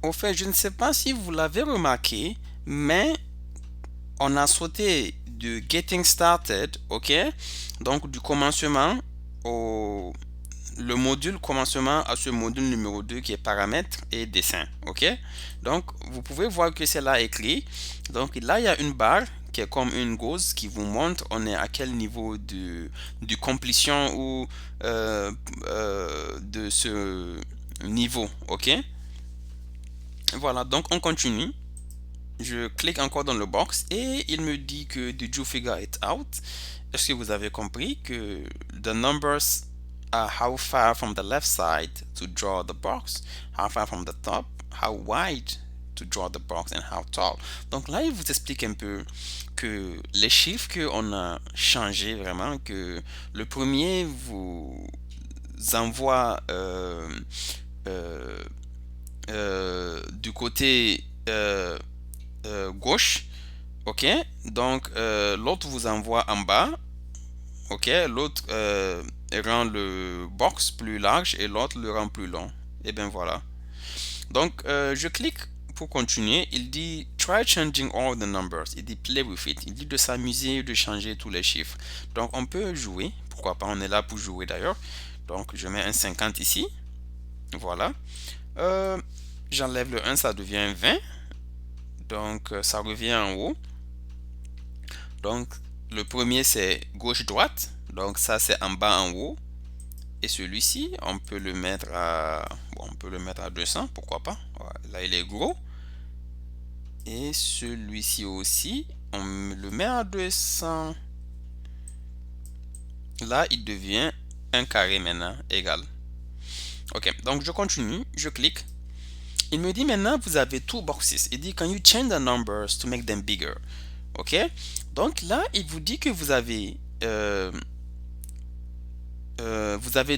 Au fait, je ne sais pas si vous l'avez remarqué, mais on a sauté de Getting Started, ok? Donc du commencement au le module commencement à ce module numéro 2 qui est paramètres et dessin, ok? Donc vous pouvez voir que c'est là écrit. Donc là il y a une barre qui est comme une gauze qui vous montre on est à quel niveau du complétion ou de ce niveau, ok? Voilà, donc on continue. Je clique encore dans le box et il me dit que did you figure it out? Est-ce que vous avez compris que the numbers are how far from the left side to draw the box, how far from the top, how wide to draw the box and how tall. Donc là, il vous explique un peu que les chiffres qu'on a changé vraiment, que le premier vous envoie euh, du côté gauche, ok? Donc l'autre vous envoie en bas, ok? L'autre rend le box plus large et l'autre le rend plus long. Et bien voilà. Donc je clique pour continuer. Il dit try changing all the numbers. Il dit play with it. Il dit de s'amuser, de changer tous les chiffres. Donc on peut jouer. Pourquoi pas? On est là pour jouer d'ailleurs. Donc je mets un 50 ici. Voilà. Euh, J'enlève le 1, ça devient 20. Donc ça revient en haut. Donc le premier c'est gauche-droite. Donc ça c'est en bas en haut. Et celui-ci, on peut le mettre à bon, on peut le mettre à 200, pourquoi pas. Voilà, là il est gros. Et celui-ci aussi, on le met à 200. Là, il devient un carré maintenant égal. Ok, donc je continue, je clique. Il me dit maintenant vous avez two boxes. Il dit can you change the numbers to make them bigger. Ok, donc là il vous dit que vous avez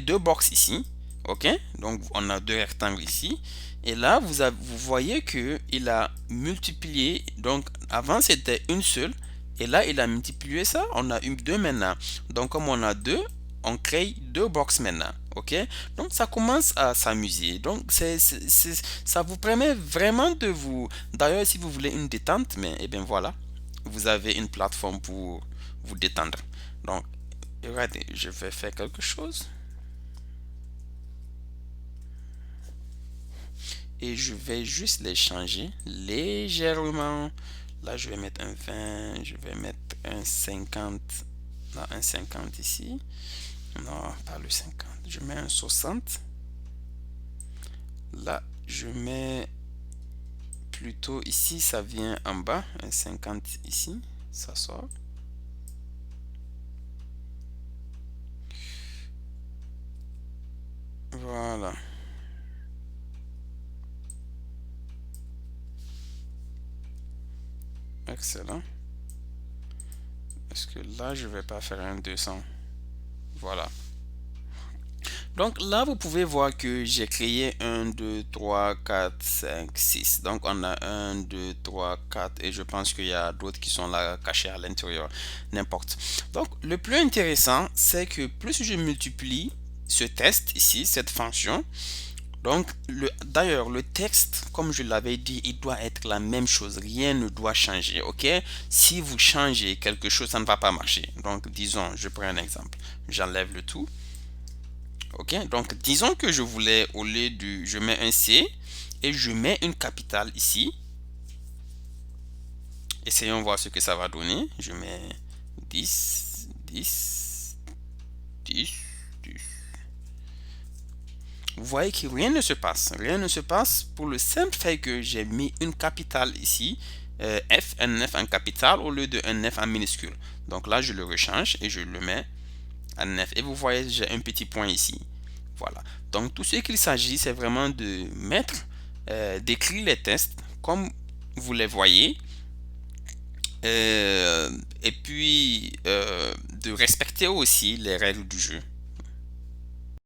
deux box ici. Ok, donc on a deux rectangles ici. Et là vous voyez que il a multiplié. Donc avant c'était une seule. Et là il a multiplié ça. On a eu deux maintenant. Donc comme on a deux, on crée deux box maintenant. Ok, donc ça commence à s'amuser. Donc ça vous permet vraiment de vous. D'ailleurs, si vous voulez une détente, mais eh bien voilà, vous avez une plateforme pour vous détendre. Donc, regardez, je vais faire quelque chose et je vais juste les changer légèrement. Là, je vais mettre un 20, je vais mettre un 50, non, un 50 ici. Non, pas le 50, je mets un 60. Là, je mets plutôt ici, ça vient en bas, un 50 ici, ça sort. Voilà, excellent. Parce que là, je vais pas faire un 200. Voilà. Donc là, vous pouvez voir que j'ai créé un 2 3 4 5 6. Donc on a un 2 3 4 et je pense qu'il y a d'autres qui sont là cachés à l'intérieur. N'importe. Donc le plus intéressant, c'est que plus je multiplie ce test ici, cette fonction, donc d'ailleurs le texte, comme je l'avais dit, il doit être la même chose. Rien ne doit changer, ok? Si vous changez quelque chose, ça ne va pas marcher. Donc disons, je prends un exemple. J'enlève le tout. Ok, donc disons que je voulais, au lieu du, je mets un C et je mets une capitale ici. Essayons voir ce que ça va donner. Je mets 10, 10, 10, 10. Vous voyez que rien ne se passe. Rien ne se passe pour le simple fait que j'ai mis une capitale ici. F, un F en capital au lieu de un F en minuscule. Donc là, je le rechange et je le mets en F. Et vous voyez, j'ai un petit point ici. Voilà. Donc tout ce qu'il s'agit, c'est vraiment de mettre, d'écrire les tests comme vous les voyez, et puis de respecter aussi les règles du jeu.